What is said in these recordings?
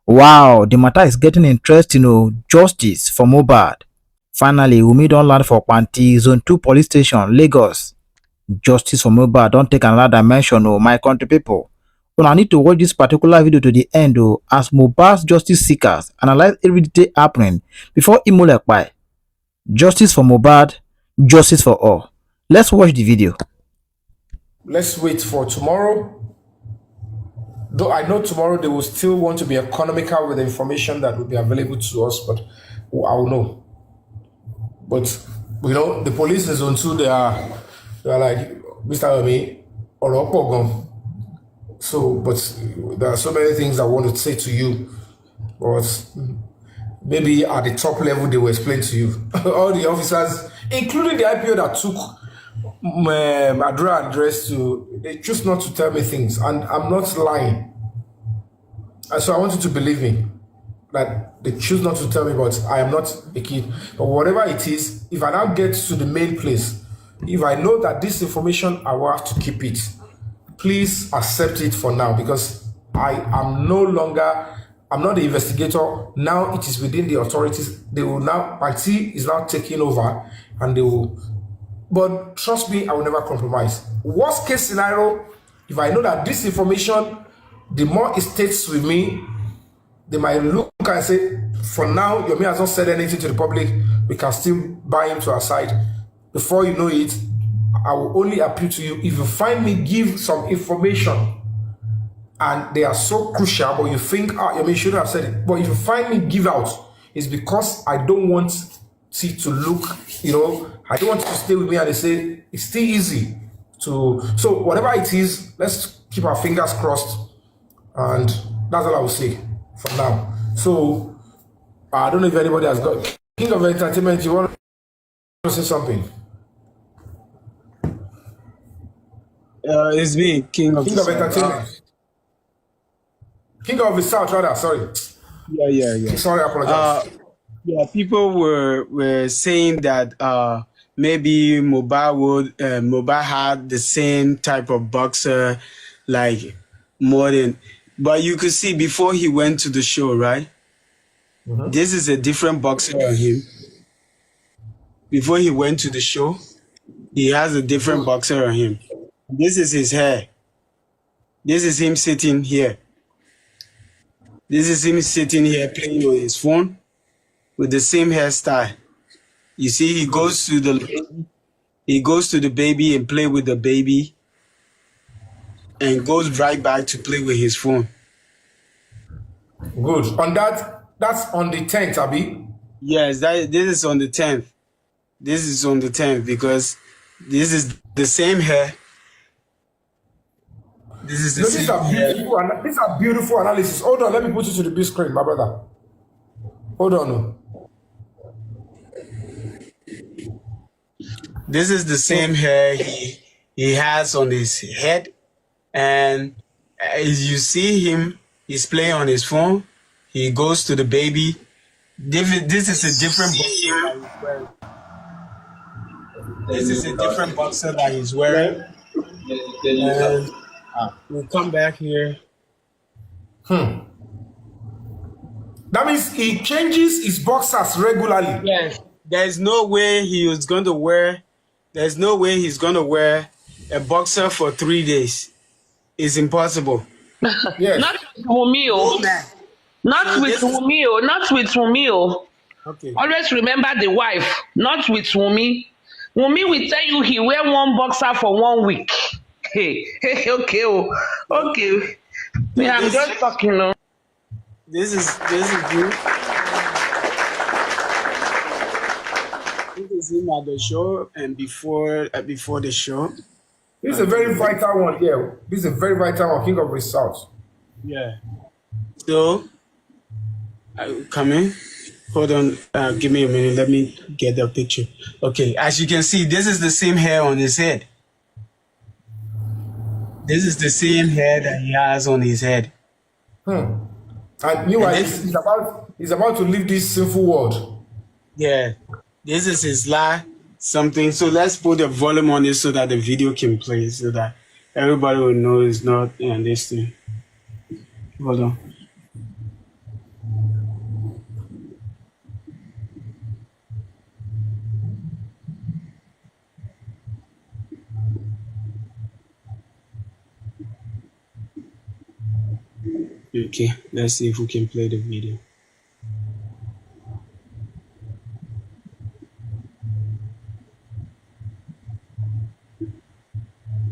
Wow, the matter is getting interesting. Oh, justice for Mohbad. Finally, Wunmi don land for Kpanti, Zone 2 Police Station, Lagos. Justice for Mohbad don take another dimension. Oh, my country people. Una need to watch this particular video to the end. Oh, as Mohbad's justice seekers analyze every detail happening before Imolekpai. Justice for Mohbad, justice for all. Let's watch the video. Let's wait for tomorrow. Though I know tomorrow they will still want to be economical with the information that will be available to us, but I will know. But the police is on too. They are like Mr. Omi or Opogon. So, but there are so many things I want to say to you, but maybe at the top level they will explain to you. All the officers, including the IPO that took Adura and dress they choose not to tell me things, and I'm not lying. And so I want you to believe me that they choose not to tell me, but I am not a kid. But whatever it is, if I now get to the main place, if I know that this information, I will have to keep it. Please accept it for now, because I am no longer, I'm not the investigator. Now it is within the authorities. They will now, Kpanti is now taking over, and they will, but trust me, I will never compromise. Worst case scenario, if I know that this information, the more it stays with me, they might look and say, for now, Yomi has not said anything to the public, we can still buy him to our side. Before you know it, I will only appeal to you. If you find me give some information and they are so crucial, but you think, Yomi shouldn't have said it. But if you find me give out, it's because I don't want it to look, I don't want it to stay with me and they say, it's still easy to, so whatever it is, let's keep our fingers crossed. And that's all I will say for now. So, I don't know if anybody has got, King of Entertainment, you want to say something? It's me, King of Entertainment. King of the South, rather. Sorry. Yeah. Sorry, I apologize. People were saying that maybe Mohbad had the same type of boxer, like more than. But you could see before he went to the show, right? Mm-hmm. This is a different boxer on him. Before he went to the show, he has a different boxer on him. This is his hair. This is him sitting here. This is him sitting here playing on his phone with the same hairstyle. You see, he goes to the baby and play with the baby and goes right back to play with his phone. Good. On that's on the 10th, Abi? Yes, this is on the 10th. This is on the 10th because this is the same hair. This is the same hair. These are beautiful analysis. Hold on, let me put it to the big screen, my brother. Hold on. This is the same hair he has on his head, and as you see him, he's playing on his phone. He goes to the baby. This is a different boxer that he's wearing. This is a different boxer that he's wearing. And we'll come back here. That means he changes his boxers regularly. Yes. There's no way he's going to wear a boxer for 3 days. It's impossible. Yes. Not with Wunmi. Not with Wunmi. Not with Wunmi. Okay. Always remember the wife. Not with Wunmi. Wunmi will tell you he wear one boxer for 1 week. Hey, okay. Yeah, I'm just talking. This is you. This is him at the show and before the show. This is a very vital one here. This is a very vital one, King of the South. Yeah. So, come in. Hold on. Give me a minute. Let me get the picture. Okay. As you can see, this is the same hair on his head. This is the same hair that he has on his head. And meanwhile, he's about to leave this sinful world. Yeah. This is his last something. So let's put the volume on this so that the video can play, so that everybody will know it's not this thing. Hold on. Okay, let's see if we can play the video.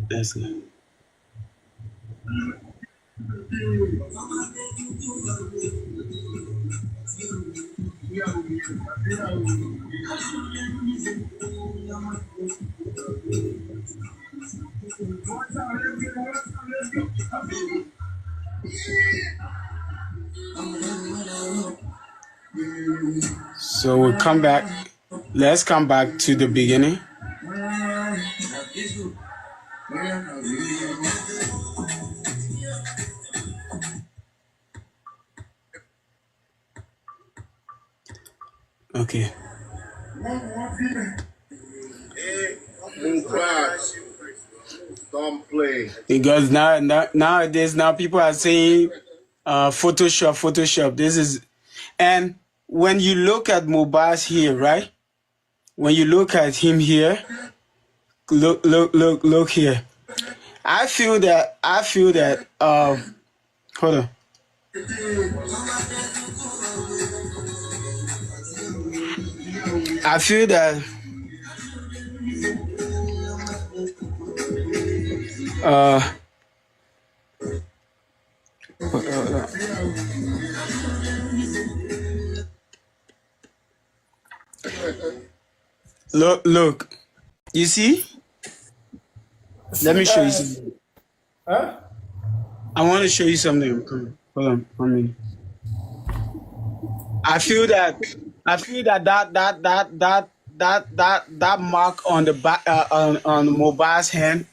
Let's go. So we'll come back. Let's come back to the beginning. Okay. Don't play. Because nowadays people are saying Photoshop. This is, and when you look at Mohbad here, right? When you look at him here, look here. I feel that hold on. I feel that look. You see? Let me show you something. Huh? I want to show you something. Hold on 1 minute. I feel that that mark on the back on Mohbad's hand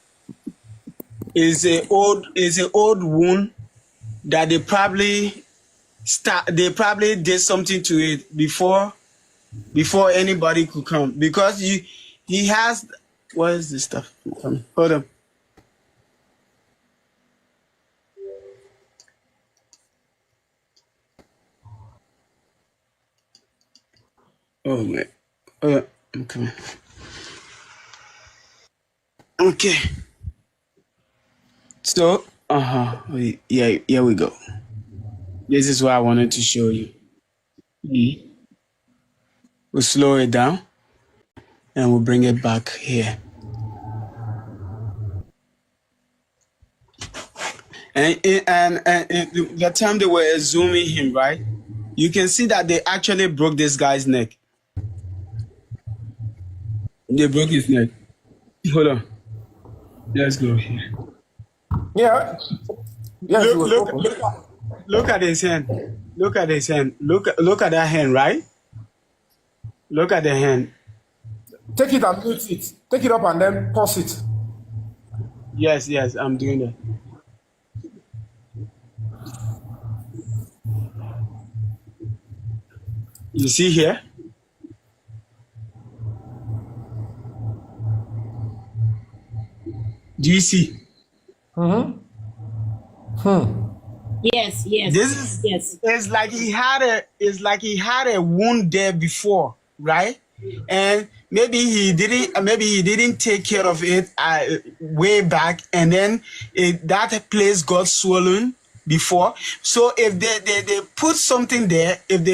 is an old wound that they probably did something to it before anybody could come, because he has, what is this stuff? Hold on. Oh man. I'm coming. Okay. So, yeah, here we go. This is what I wanted to show you. We'll slow it down and we'll bring it back here. And the time they were zooming him, right? You can see that they actually broke this guy's neck. They broke his neck. Hold on. Let's go here. Yeah. Yes, Look at his hand. Look at his hand. Look at that hand, right? Look at the hand. Take it and mute it. Take it up and then pause it. Yes, I'm doing that. You see here? Do you see? Yes. This is it's like he had a wound there before, right? And maybe he didn't take care of it way back, and then that place got swollen before. So if they put something there, and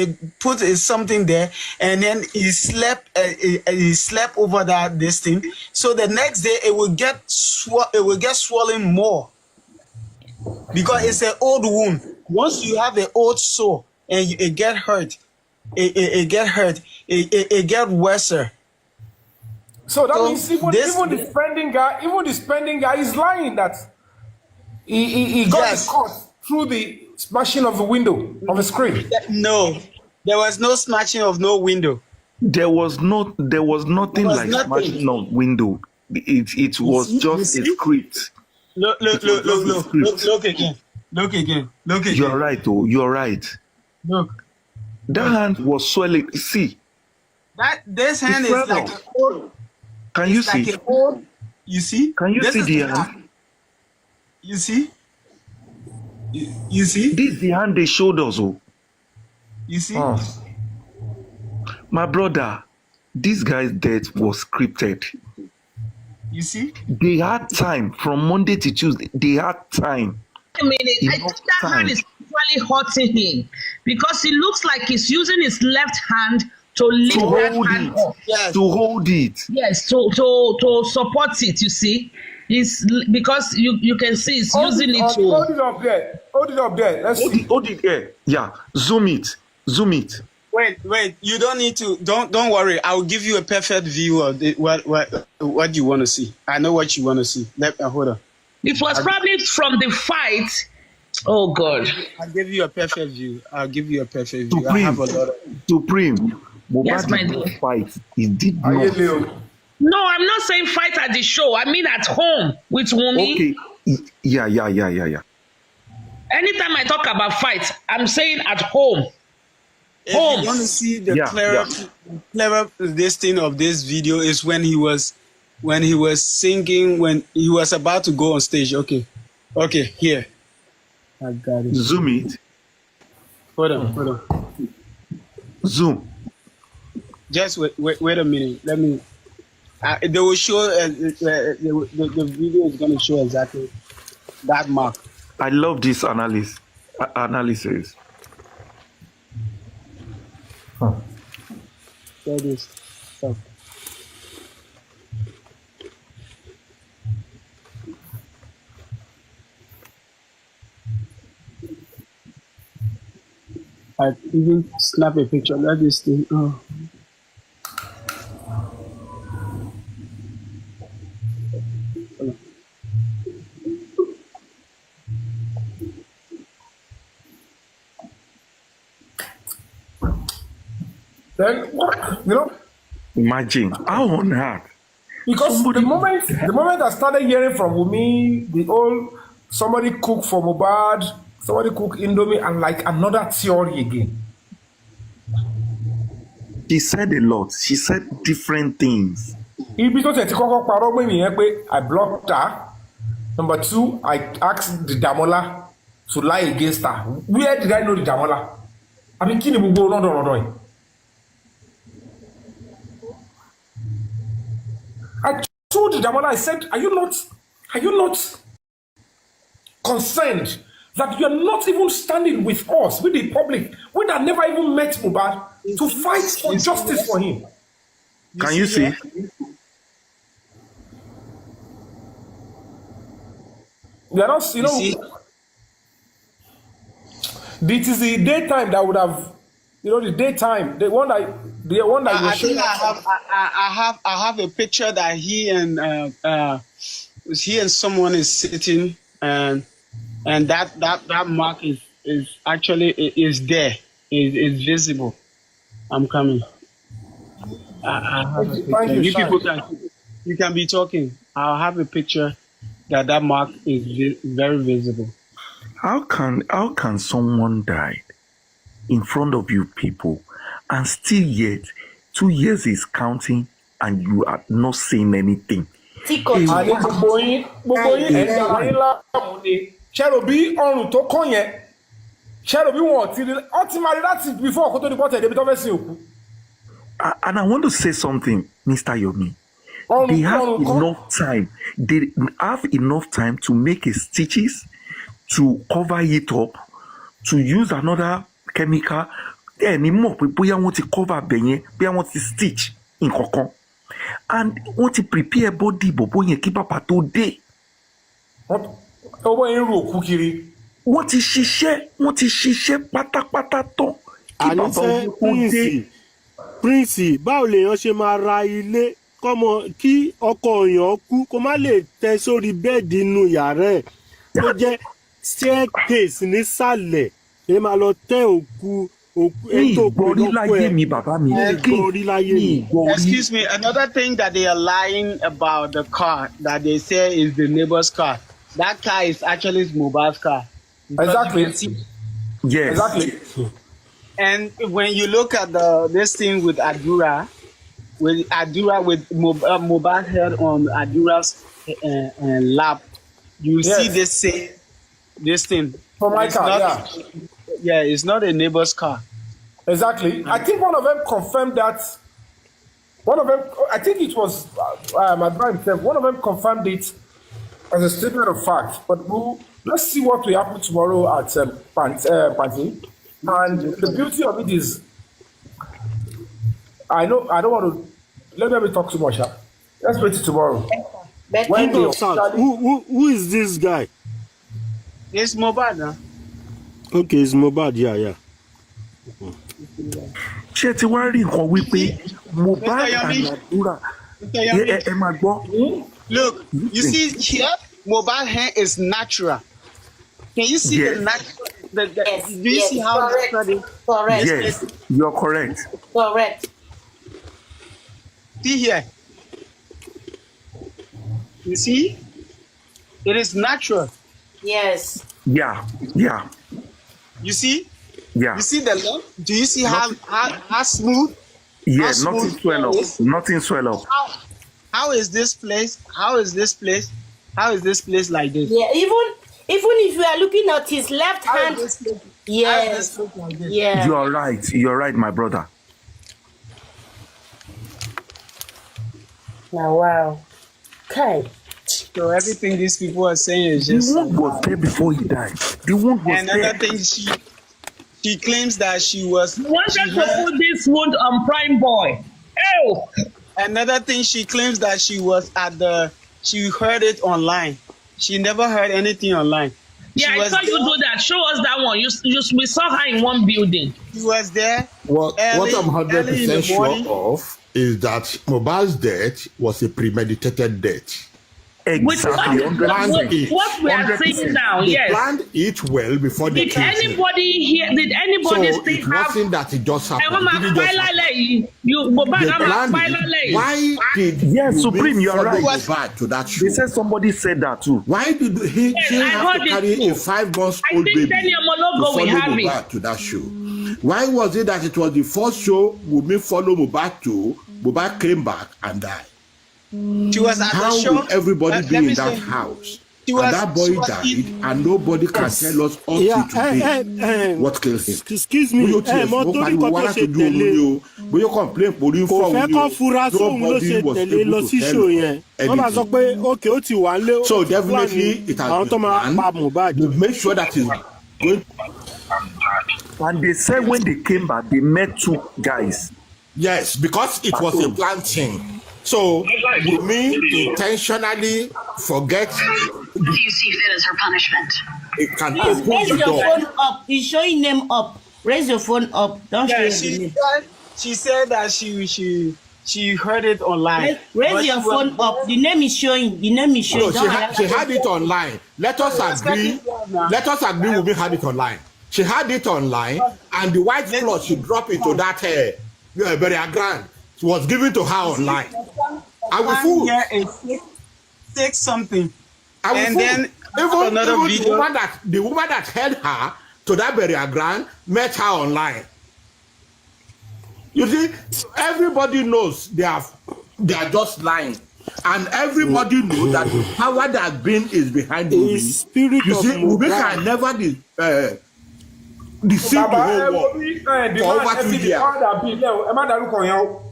then he slept over this thing, so the next day it will get swollen more, because it's an old wound. Once you have an old sore and it get hurt, it get worse. So that means even the spending guy is lying that he got the cut through the smashing of the window of the screen. No, there was no smashing of no window. There was nothing like smashing on window. It was just a script. Look again. You're right, oh, you're right. Look. That hand was swelling. See. This hand is like an old. Can you see? Like old, you see? Can you see the hand? You see? You see? This is the hand they showed us, oh. You see? My brother, this guy's death was scripted. You see? They had time from Monday to Tuesday. They had time. I think that hand is actually hurting him because it looks like he's using his left hand to lift that hand up. Yes. To hold it. Yes, to support it, you see. It's because you can see it's using it to hold it up there. Hold it up there. Let's see. Hold it there. Yeah. Zoom it. Wait. You don't need to. Don't worry. I will give you a perfect view of what you want to see. I know what you want to see. Hold on. It was probably from the fight. Oh God! I'll give you a perfect view. I have a lot of. Supreme. Yes, my dear. Fight. He did not. No, I'm not saying fight at the show. I mean at home with Wunmi. Okay. Yeah. Anytime I talk about fight, I'm saying at home. If you want to see the clever this thing of this video is when he was singing, when he was about to go on stage. Okay, here. I got it. Zoom it. Hold on. Zoom. Just wait a minute. Let me. They will show. The video is going to show exactly that mark. I love this analysis. There it is. So. I even snap a picture. Let this thing. Oh. Then Imagine how on earth. Because the moment I started hearing from Wunmi, the whole somebody cook for Mohbad, somebody cook Indomie, and like another theory again. She said a lot. She said different things. Because I blocked her. Number two, I asked the Damola to lie against her. Where did I know the Damola? I mean, I told the Damola, I said, are you not concerned that you're not even standing with us, with the public, we that never even met Mohbad, to fight for justice for him? Can you see? We are not, this is the daytime that would have, the daytime, the one that I think I have a picture that he and someone is sitting, and that mark is actually there, is visible. I'm coming. I have a picture. You people you can be talking. I'll have a picture that mark is very visible. How can someone die in front of you people and still yet 2 years is counting and you are not saying anything? And I want to say something, Mr. Yomi. They have enough time to make a stitches, to cover it up, to use another chemical. Anymore, we want to cover benye, we want to stitch in cotton, and want to prepare body, but when you keep up at all day. What is she share? Pata to. And say, Prince, báwo lèèyàn ṣe máa ra ilé kọ́mọ kí ọkọ èèyàn kú kó má lè tẹ sórí bẹ́ẹ̀dì inú yàrá ẹ̀ tó jẹ́ staircase nísàlẹ̀ ẹ máa lọ tẹ òkú ètò òkú Excuse me, another thing that they are lying about the car that they say is the neighbor's car. That car is actually Mohbad's car. Exactly. Yes. Exactly. And when you look at this thing with Adura, with Mohbad head on Adura's lap, you see this thing. For my car, yeah, it's not a neighbor's car. Exactly. I think one of them confirmed that. One of them, I think it was my brother himself. One of them confirmed it as a statement of fact. But let's see what will happen tomorrow at Kpanti. And the beauty of it is, I know I don't want to let me talk too much. Huh? Let's wait till tomorrow. But When Hold on, sir. Who is this guy? It's Mohbad now. Okay, it's Mohbad. Yeah. ṣé ti wá rí nǹkan wípé Mohbad and Adura ẹ máa gbọ́. Look, you see here, Mohbad hair is natural. Can you see Yes. the natural? yes, Do you see how correct, natural? correct, Yes, you're correct. correct. See here. You see? It is natural. Yes. Yeah. You see? Yeah. You see the length? Do you see how smooth? Yeah, How nothing smooth swell up. it is? Nothing swell up. How is this place? How is this place? How is this place like this? Yeah. Even if you are looking at his left How hand, is this place? How is yes, this place like this? yeah. You're right, my brother. Now, wow. Okay. So everything these people are saying is The just. wound was there before he died. The wound was Another there. thing, she claims that she was. Wanted to put this wound on Prime Boy. Oh, Another thing, she claims that she was at the. She heard it online. She never heard anything online. yeah, She I was saw you there- do that. Show us that one. We saw her in one building. She was there. What Early- I'm early in the 100% sure morning. of is that Mohbad's death was a premeditated death. With Exactly. what we are 100%. seeing now, They yes. planned it well before they Did killed him. anybody here? Did So anybody still it have? wasn't that it just Ẹ wọ́n happened. máa It didn't pa just ẹ́ happen. lálẹ́ yìí. Mohbad They á máa planned pa ẹ́ it. lálẹ́ yìí. Why did Yes, Wunmi Supreme, you're follow right. Mohbad to that show? They said somebody said that too. Why did he Yes, she I have heard to it carry too. a 5-month I old think baby Daniel to Mologo follow will have it. Mohbad to that show? Why was it that it was the first show Wunmi followed Mohbad to? Mohbad came back and died. She was at How the show. will everybody Let be me in that say- house? She And was- that boy she was died, in- and nobody can tell us all Yeah. today what killed him. Excuse me. Bóyá ó tiẹ̀ Mo fún torí pariwo kan wá tó láti ṣe ojú oorun ni tẹ̀lé. o. Bóyá ó complain porí ń Kò fọ́ fẹ́ òun ni kọ́ o. fura sóhun ló ṣe Nobody was tẹ̀lé able lọ to sí tell show yẹn. Wọ́n máa sọ anything. pé okay ó ti wà ń lé. So definitely it has àwọn tó been máa pa planned. Mohbad. They make sure that is going. And they said when they came back, they met two guys. Yes, because it was a planned thing. So Wunmi intentionally forget What do you see fit as her punishment? it can Please open raise the your door. phone up. He's showing them up. Raise your phone up. Don't show Yeah, your name. she said that she heard it online. Raise But your she was- phone up. The name is showing. The name is showing. No, Don't allow- she had it online. Let us agree. Let us agree. Wunmi had it online. She had it online, and the white cloth she dropped into that burial ground was given to her online. I will fool. Here is six something. I will And fool. then Even another the video. woman that held her to that burial ground met her online. You see, everybody knows they are just lying. And everybody knows that the power that been is behind The Wunmi. spirit You of see, Wunmi Mohbad. can never deceive the whole world for over 2 years. ẹ má dárúkọ yẹn o.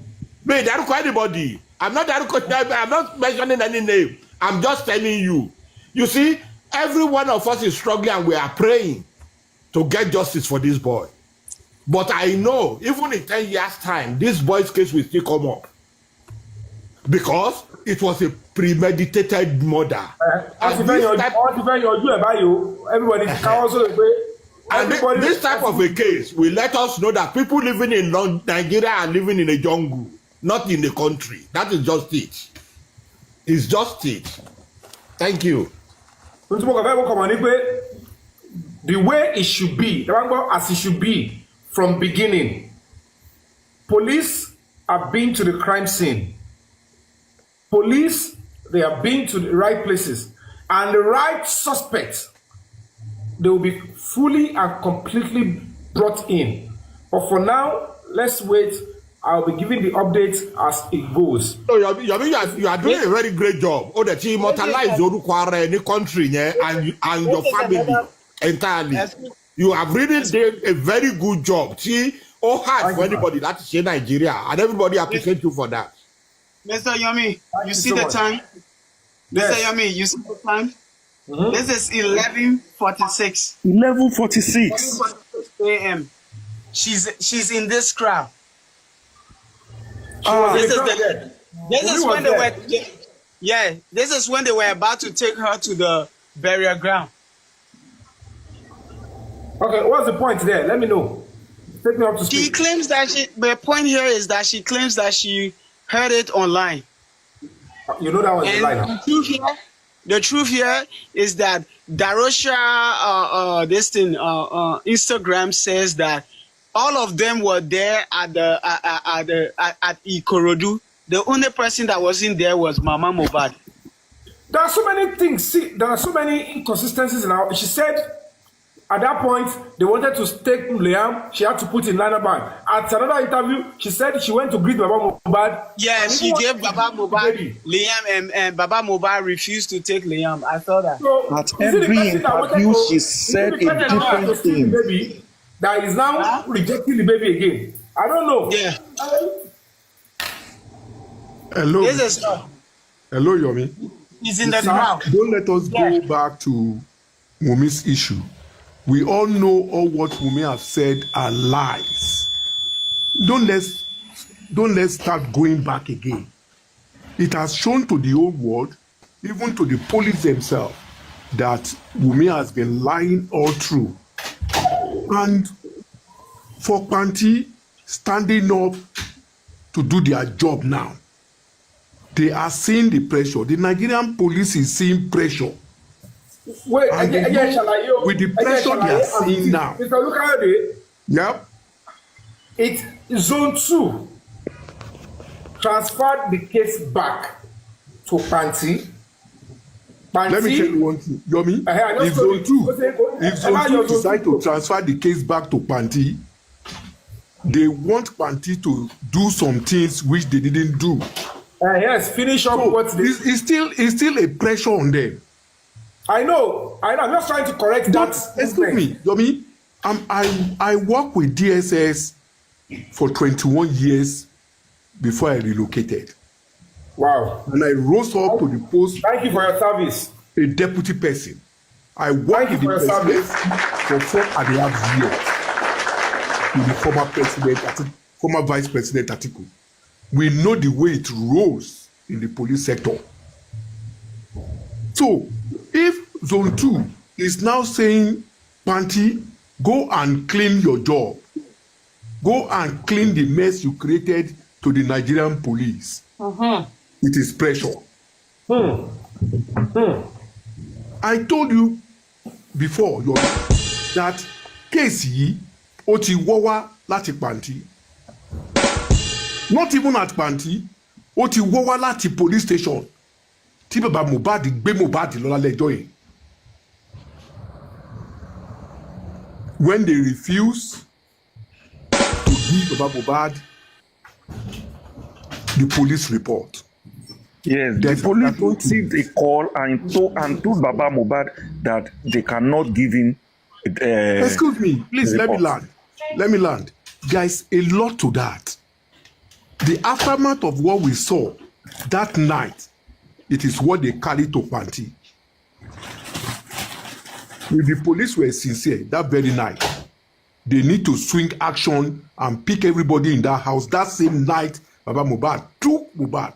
Me, anybody. I'm not mentioning any name. I'm just telling you. You see, every one of us is struggling and we are praying to get justice for this boy. But I know, even in 10 years' time, this boy's case will still come up. Because it was a premeditated murder. wọ́n ti fẹ́ yọjú ẹ̀ báyìí o. Everybody káwọ́ sórí pé. And this type of a case will let us know that people living in Nigeria are living in a jungle, not in the country. That is just it. It's just it. Thank you. Ohun tí mo kàn fẹ́ kó kọ̀mọ̀ ni pé the way it should be, ẹ bá ń gbọ́ as it should be from beginning. Police have been to the crime scene. Police, they have been to the right places. And the right suspects, they will be fully and completely brought in. But for now, let's wait. I'll be giving the updates as it goes. So you are doing a very great job. Oh, that you immortalize orúkọ ara ẹ ní country yẹn and your family entirely. You have really done a very good job. See, hard for anybody láti ṣe Nigeria, and everybody appreciate you for that. Mr. Yomi, you see so the much. time? Yes. Mr. Yomi, you see the time? This is 11:46. 11:46. 11:46 a.m. She's in this crowd. This This is when they were. Yeah, this is when they were about to take her to the burial ground. Okay, what's the point there? Let me know. Take me up to She speed. claims that the point here is that she claims that she heard it online. You know that was the And line. the truth here is that Darosha, Instagram says that all of them were there at Ikorodu. The only person that wasn't there was Mama Mohbad. There are so many things. See, there are so many inconsistencies in her. She said at that point they wanted to take Liam. She had to put in liner bag. At another interview, she said she went to greet Baba Mohbad. Yeah, she gave Baba Mohbad Liam, and Baba Mohbad refused to take Liam. I saw that. So, At is it the every person that wanted interview, to- she is said it the a person that wanted different to steal thing. the baby that is now rejecting the baby again? I don't know. Yeah. Hello. This is Hello, Yomi. he's in the crowd. Don't let us go back to Wumi's issue. We all know all what Wumi have said are lies. Don't let's start going back again. It has shown to the whole world, even to the police themselves, that Wumi has been lying all through. And for Kpanti standing up to do their job now, they are seeing the pressure. The Nigerian police is seeing pressure. Wait, And they know with the pressure they are seeing now. Mr. Lukayode, Yep. it's zone 2 transferred the case back to Kpanti. Let me tell you one thing, Yomi. If Zone 2 decide to transfer the case back to Kpanti, they want Kpanti to do some things which they didn't do. Yes, finish up what they... It's still a pressure on them. I know. I'm just trying to correct But that. excuse me, Yomi, I worked with DSS for 21 years before I relocated. Wow. And I rose up to the post Thank you for your service. a deputy person. I worked with the president for 4.5 years with the former vice president Atiku. We know the way it rose in the police sector. So, if Zone 2 is now saying, Kpanti, go and clean your job, go and clean the mess you created to the Nigerian police, it is pressure. I told you before that case yìí ó ti wọ́ wá láti Kpanti. Not even at Kpanti, ó ti wọ́ wá láti police station tí bàbá Mohbad gbé Mohbad lọ lálẹ́ ẹjọ́ yìí. When they refuse to give bàbá Mohbad the police report. Yes, the police received a call and told Baba Mohbad that they cannot give him. Excuse me, please let me land. Let me land. Guys, a lot to that. The aftermath of what we saw that night, it is what they carried to Kpanti. If the police were sincere that very night, they need to swing action and pick everybody in that house that same night. Baba Mohbad took Mohbad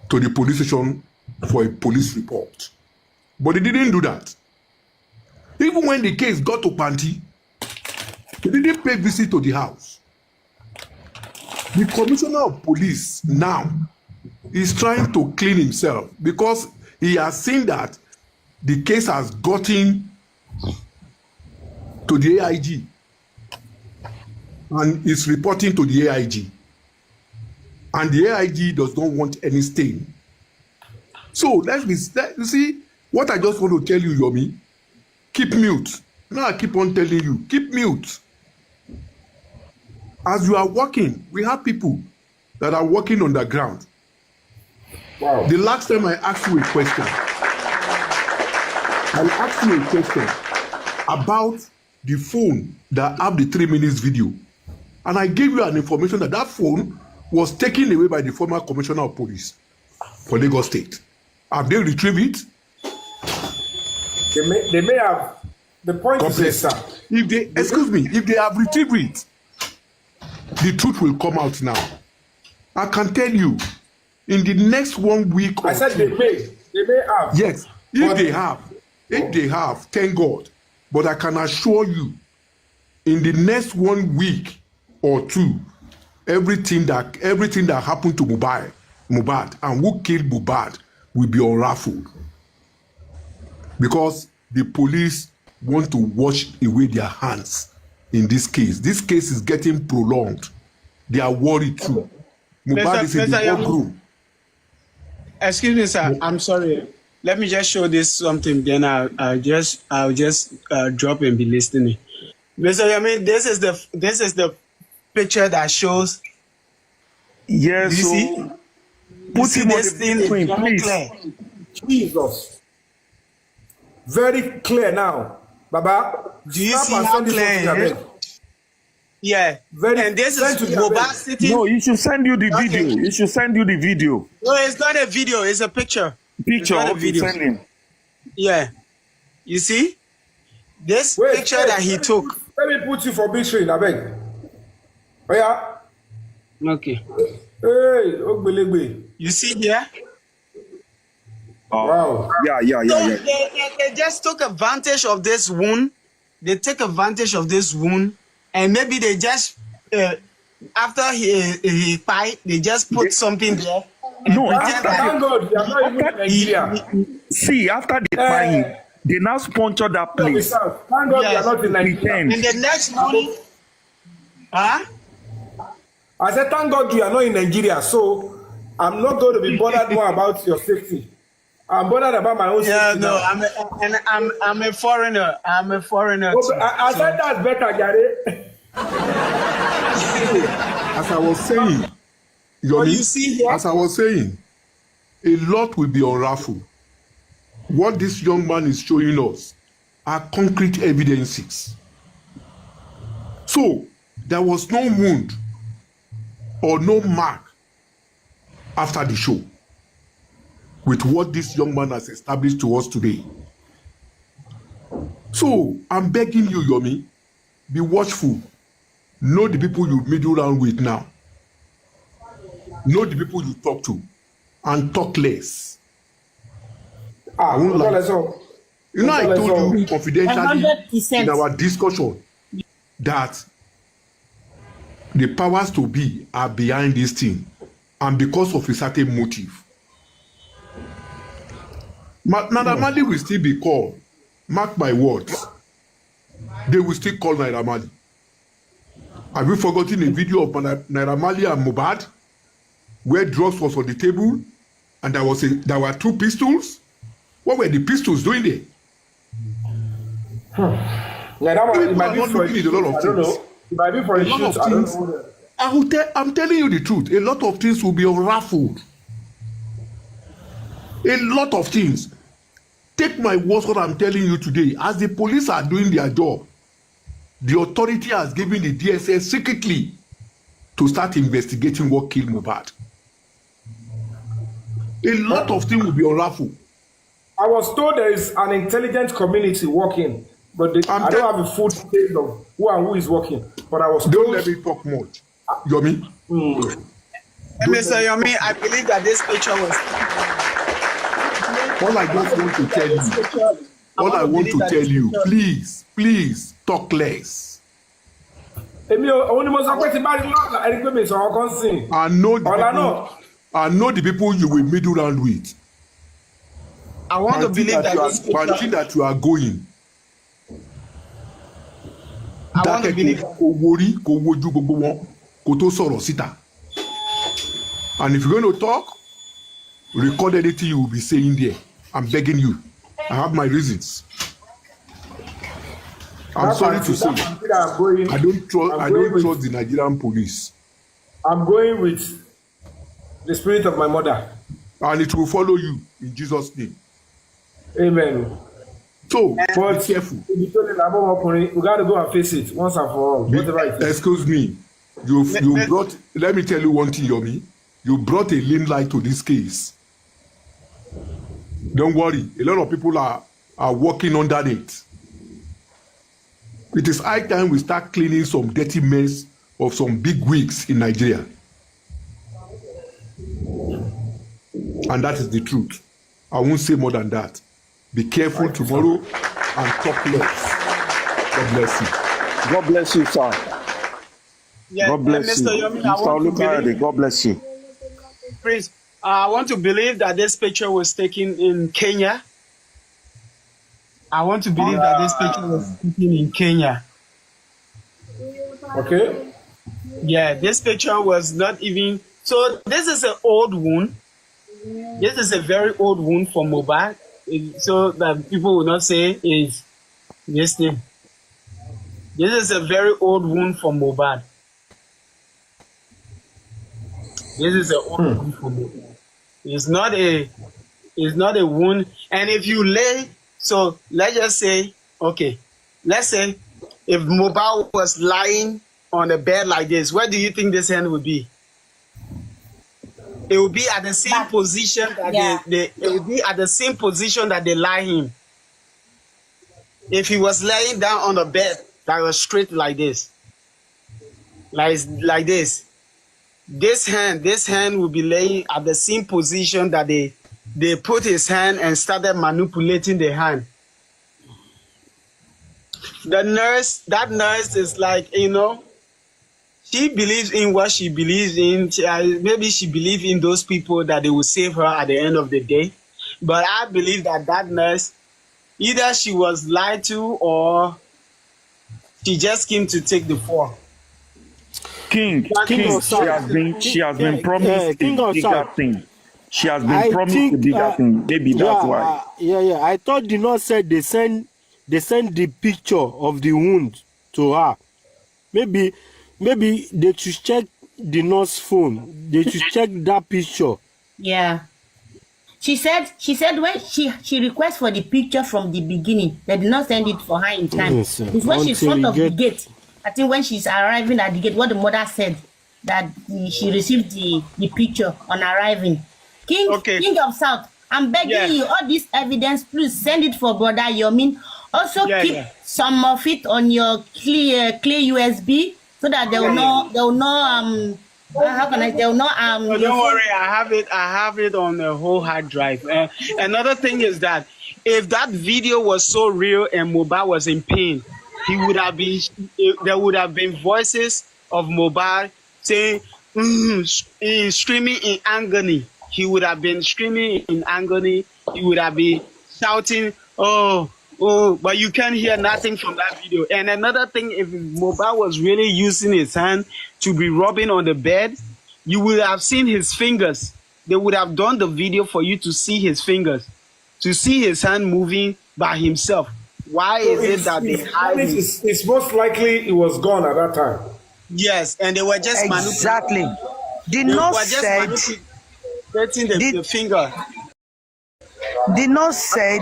to the police station for a police report. But they didn't do that. Even when the case got to Kpanti, they didn't pay visit to the house. The commissioner of police now is trying to clean himself because he has seen that the case has gotten to the AIG and is reporting to the AIG. And the AIG does not want any stain. So you see, what I just want to tell you, Yomi, keep mute. Now I keep on telling you, keep mute. As you are working, we have people that are working on the ground. Wow. The last time I asked you a question, about the phone that have the 3 minutes video. And I gave you an information that phone was taken away by the former commissioner of police for Lagos State. Have they retrieved it? They may have. The point God is this, bless sir. you. If they, excuse me, if they have retrieved it, the truth will come out now. I can tell you, in the next 1 week or I said two, they may have. yes, if they have, thank God. But I can assure you, in the next 1 week or two, everything that happened to Mohbad and who killed Mohbad will be unraveled, because the police want to wash away their hands in this case. This case is getting prolonged. They are worried too. Mohbad is in the courtroom. Excuse me, sir. I'm sorry. Let me just show this something. Then I'll just drop and be listening. Mr. Yami, this is the picture that shows. Yes, You so see? put him on This the thing is screen, very please. clear. Jesus. Very clear now. Baba, Do you snap see and how send this clear one to it your is? bed. Yeah. Very And this send is to your Mohbad bed. sitting. No, he should send you the Okay. video. He should send you the video. No, it's not a video. It's a picture. It's Picture, not a okay, video. send him. Yeah. You see? This Wait, picture wait, that he took. Let me put you for big screen, I beg. Oh yeah. Okay. Hey, Ogbelegbe. You see here? Wow. Yeah. So they just took advantage of this wound. They take advantage of this wound, and maybe they just after he fight, they just put something there. And No, pretend after Thank God you are not even in Nigeria. See, after they buy him, they now sponsor that place. Thank God you Yes. are not in Nigeria. Pretend. and the next morning, huh? I said, thank God you are not in Nigeria, so I'm not going to be bothered more about your safety. I'm bothered about my own Yeah, safety no, now. I'm a foreigner. I'm a foreigner Oh, too. I said that's better, Gary. As I was saying, But you see here, as I was saying, a lot will be unraveled. What this young man is showing us are concrete evidences. So there was no wound or no mark after the show with what this young man has established to us today. So I'm begging you, Yomi, be watchful. Know the people you middle around with now. Know the people you talk to, and talk less. Ah, won't lie. let's go. You know, I told you confidentially 100%. in our discussion that the powers to be are behind this thing, and because of a certain motive. Naira Marley will still be called. Mark my words. They will still call Naira Marley. Have you forgotten a video of Naira Marley and Mohbad, where drugs was on the table, and there were two pistols? What were the pistols doing there? Yeah, that one, it People might are be not for a looking at a shoot. lot of I don't things. know. It might be for a A lot shoot. of I don't things. know. I'm telling you the truth. A lot of things will be unraveled. A lot of things. Take my words, what I'm telling you today. As the police are doing their job, the authority has given the DSS secretly to start investigating what killed Mohbad. A lot of things will be unraveled. I was told there is an intelligent community working, but I don't have a full detail of who and who is working. But I was Don't told. let me talk much. Yomi? Mr. Yomi, I believe that this picture was. All I just want to tell you, all I want to tell you, please talk less. Èmi ò ní mo sọ pé tí bá rí lọ́la ẹni pé mi sọ̀rọ̀ kan sìn. I know the people you will middle round with. I want to believe that this Kpanti picture. that you are going. I want to believe. Kò worí kò wojú gbogbo wọn kò tó sọ̀rọ̀ síta. And if you're going to talk, record anything you will be saying there. I'm begging you. I have my reasons. I'm sorry to say, I don't trust the Nigerian police. I'm going with the spirit of my mother. And it will follow you in Jesus' name. Amen. So, But be careful. if you told me we got to go and face it once and for all. Whatever it is. Excuse me. You brought, let me tell you one thing, Yomi. You brought a lean light to this case. Don't worry. A lot of people are are working under it. It is high time we start cleaning some dirty mess of some big wigs in Nigeria. And that is the truth. I won't say more than that. Be careful tomorrow and talk less. God bless you. God bless you, sir. Yeah, God bless you. Mr. Yomi, Mr. Olukayode, God bless you. Please, I want to believe that this picture was taken in Kenya. I want to believe that this picture was taken in Kenya. Okay. Yeah, this picture was not even. So this is an old wound. This is a very old wound for Mohbad. So that people will not say is this thing. This is a very old wound for Mohbad. This is an old wound for Mohbad. It's not a wound. And if you lay, so let's just say, okay, let's say if Mohbad was lying on a bed like this, where do you think this hand would be? It will be at the same position that it will be at the same position that they lie him. If he was laying down on the bed that was straight like this, like this, this hand will be laying at the same position that they put his hand and started manipulating the hand. That nurse is like, she believes in what she believes in. Maybe she believes in those people that they will save her at the end of the day. But I believe that nurse, either she was lied to or she just came to take the fall. King, she has been promised a bigger thing. She has been promised a bigger thing. Maybe that's why. I thought the nurse said they send the picture of the wound to her. Maybe they should check the nurse phone. They should check that picture. Yeah. She said when she requests for the picture from the beginning, they did not send it for her in time. Yes, it's when she's front of the gate. I think when she's arriving at the gate, what the mother said, that she received the picture on arriving. King of South, I'm begging you, all this evidence, please send it for Brother Yomin. Also keep some of it on your clear USB so that they will know how can I tell? No, don't worry, I have it on the whole hard drive. Another thing is that if that video was so real and Mohbad was in pain, there would have been voices of Mohbad saying, screaming in agony. He would have been screaming in agony. He would have been shouting, oh, but you can't hear nothing from that video. And another thing, if Mohbad was really using his hand to be rubbing on the bed, you would have seen his fingers. They would have done the video for you to see his fingers, to see his hand moving by himself. Why is it that they hide it? It's most likely he was gone at that time. Yes, and they were just exactly. The nurse said the finger. The nurse said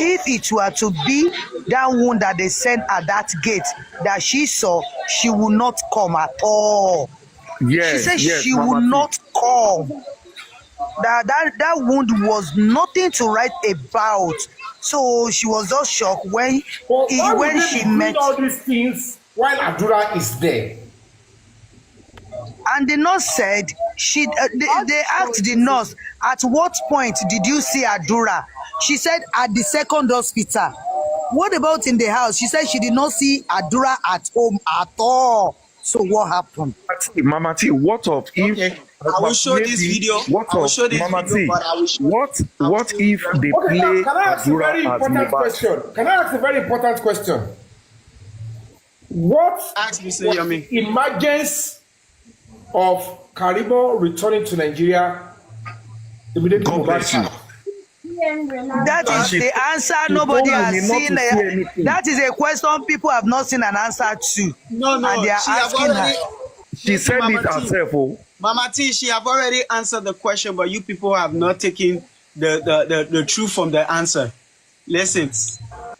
if it were to be that wound that they sent at that gate that she saw, she would not come at all. She said she would not come. That wound was nothing to write about. So she was just shocked when she met all these things while Adura is there. And the nurse said they asked the nurse, at what point did you see Adura? She said at the second hospital. What about in the house? She said she did not see Adura at home at all. So what happened? Mama T, what of if I will show this video. What of Mama T? What if they play Can I ask a very important question? Can I ask a very important question? What was the emergence of Karibo returning to Nigeria immediately? God bless you. That is the answer nobody has seen. That is a question people have not seen an answer to. No, and they are asking her. She said it herself. Oh. Mama T, she have already answered the question, but you people have not taken the truth from the answer. Listen,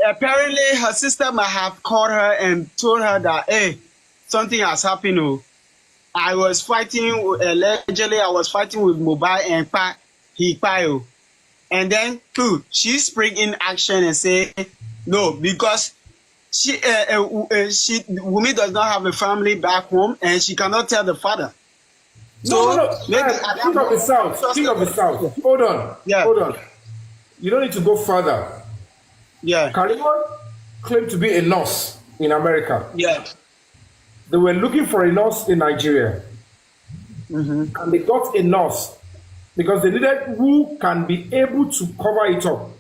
apparently her sister might have called her and told her that, hey, something has happened. Oh. I was fighting with Mohbad and he And then two, she spring in action and say, no, because Wunmi does not have a family back home and she cannot tell the father. No. King of the South. King of the South. Hold on. Yeah. Hold on. You don't need to go further. Yeah. Karima claimed to be a nurse in America. Yeah. They were looking for a nurse in Nigeria. And they got a nurse because they needed who can be able to cover it up.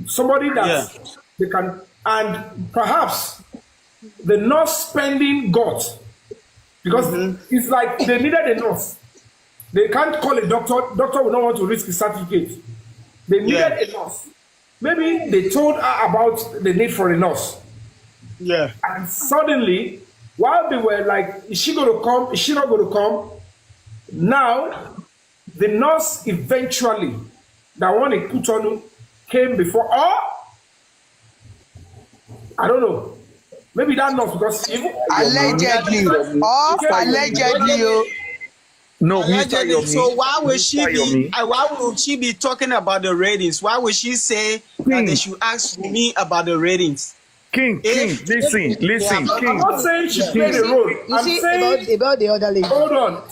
Somebody that they can, and perhaps the nurse spending got, because it's like they needed a nurse. They can't call a doctor. Doctor will not want to risk his certificate. They needed a nurse. Maybe they told her about the need for a nurse. Yeah. And suddenly, while they were like, is she going to come? Is she not going to come? Now, the nurse eventually, that one in Kutonu, came before. Or, I don't know. Maybe that nurse, because allegedly. No, Mr. Yomi. So why would she be talking about the ratings? Why would she say that they should ask me about the ratings? King, listen, King. I'm not saying she played a role. I'm saying about the other lady. Hold on.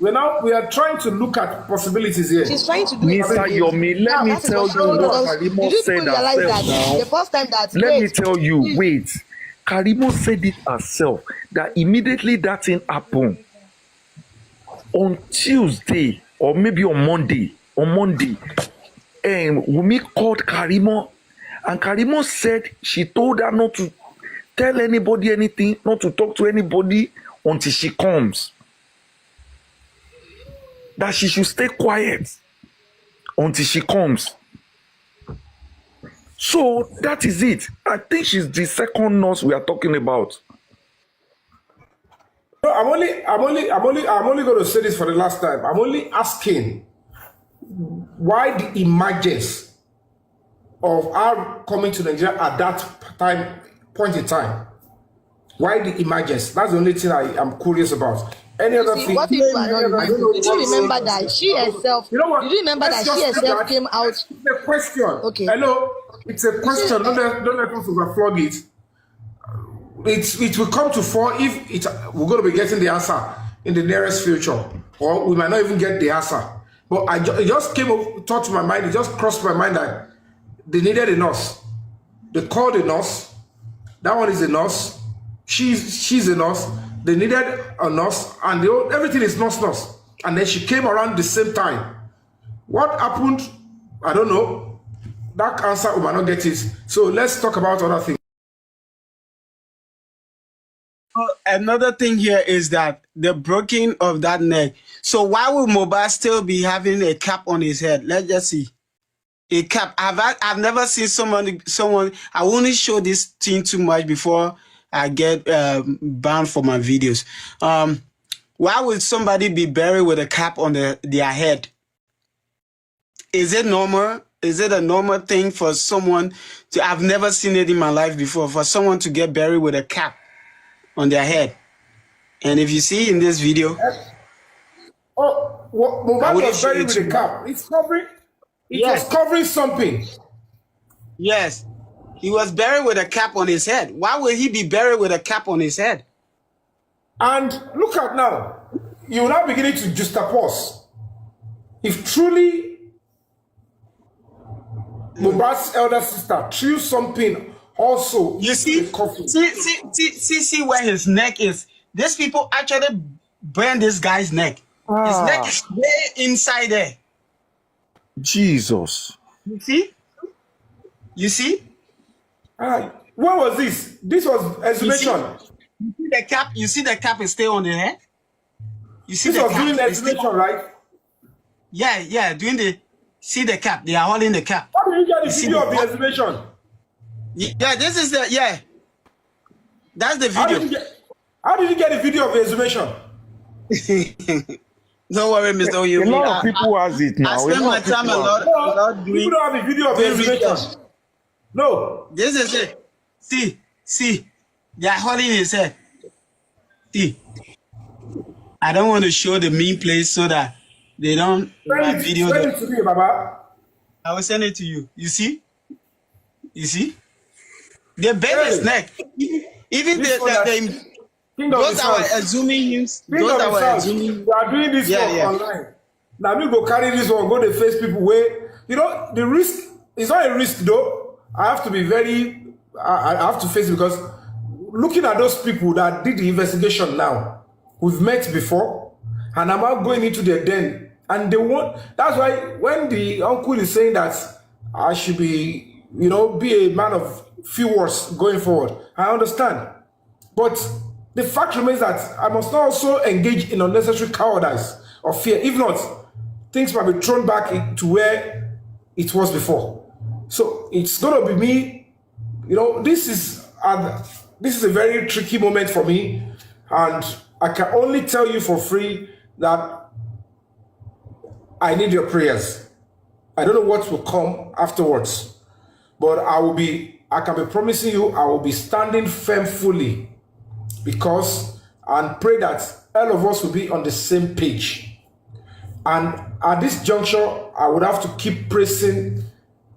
We are trying to look at possibilities here. She's trying to do Mr. Yomi, let me tell you what Karimo said herself now. The first time that Let me tell you, wait. Karimo said it herself that immediately that thing happened on Tuesday or maybe on Monday, Wunmi called Karimo, and Karimo said she told her not to tell anybody anything, not to talk to anybody until she comes. That she should stay quiet until she comes. So that is it. I think she's the second nurse we are talking about. No, I'm only going to say this for the last time. I'm only asking why the emergence of our coming to Nigeria at that point in time. Why the emergence? That's the only thing I am curious about. Any other thing? What if did you remember that she herself? You know what? Did you remember that she herself came out? It's a question. Okay. Hello, it's a question. Don't let us overflog it. It will come to fore if we're going to be getting the answer in the nearest future, or we might not even get the answer. But it just thought to my mind. It just crossed my mind that they needed a nurse. They called a nurse. That one is a nurse. She's a nurse. They needed a nurse, and everything is nurse. And then she came around the same time. What happened? I don't know. That answer we might not get it. So let's talk about other things. Another thing here is that the breaking of that neck. So why would Mohbad still be having a cap on his head? Let's just see. A cap. I've never seen someone. I won't show this thing too much before I get banned for my videos. Why would somebody be buried with a cap on their head? Is it normal? Is it a normal thing for someone to? I've never seen it in my life before. For someone to get buried with a cap on their head. And if you see in this video, Mohbad was buried with a cap. It's covering. It was covering something. Yes, he was buried with a cap on his head. Why would he be buried with a cap on his head? And look at now, you're now beginning to juxtapose. If truly Mohbad's elder sister threw something also, you see where his neck is. These people actually burned this guy's neck. His neck is way inside there. Jesus. You see? What was this? This was exhibition. You see the cap is still on the head? You see this was doing the exhibition, right? Yeah, see the cap. They are holding the cap. How did you get the video of the exhibition? Yeah, this is that's the video. How did you get the video of the exhibition? Don't worry, Mr. Oyemi. A lot of people has it now. I spend my time a lot doing. You don't have a video of the exhibition. No. This is it. See. They are holding his head. See. I don't want to show the mean place so that they don't Send it to me, Baba. I will send it to you. You see? You see? They bend his neck. Even This one the King of those the that were South. assuming him, King those of that the were South. assuming. You are doing this work online. Now me go carry this one, go to face people where you know the risk is not a risk though. I have to be very I have to face it because looking at those people that did the investigation now, we've met before, and I'm not going into their den. And they want that's why when the uncle is saying that I should be, you know, be a man of few words going forward, I understand. But the fact remains that I must not also engage in unnecessary cowardice or fear. If not, things might be thrown back to where it was before. So it's going to be me. You know, this is a very tricky moment for me, and I can only tell you for free that I need your prayers. I don't know what will come afterwards, but I can be promising you I will be standing firm fully because and pray that all of us will be on the same page. And at this juncture, I would have to keep praising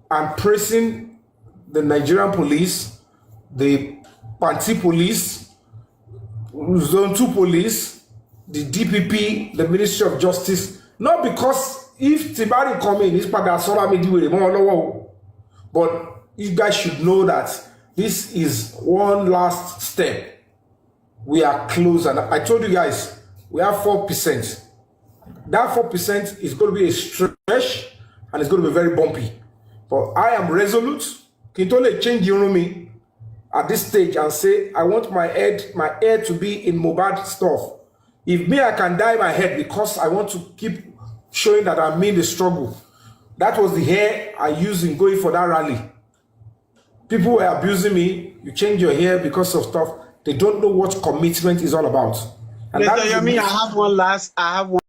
the Nigerian police, the Kpanti police, Zone 2 police, the DPP, the Ministry of Justice. Not because if Tibari come in, but you guys should know that this is one last step. We are close, and I told you guys we have 4%. That 4% is going to be a stretch and it's going to be very bumpy. But I am resolute. Kintole change me at this stage and say I want my head to be in Mohbad stuff. If me, I can dye my head because I want to keep showing that I'm in the struggle. That was the hair I used in going for that rally. People were abusing me. You change your hair because of stuff. They don't know what commitment is all about. And Mr. Yomi, I have one.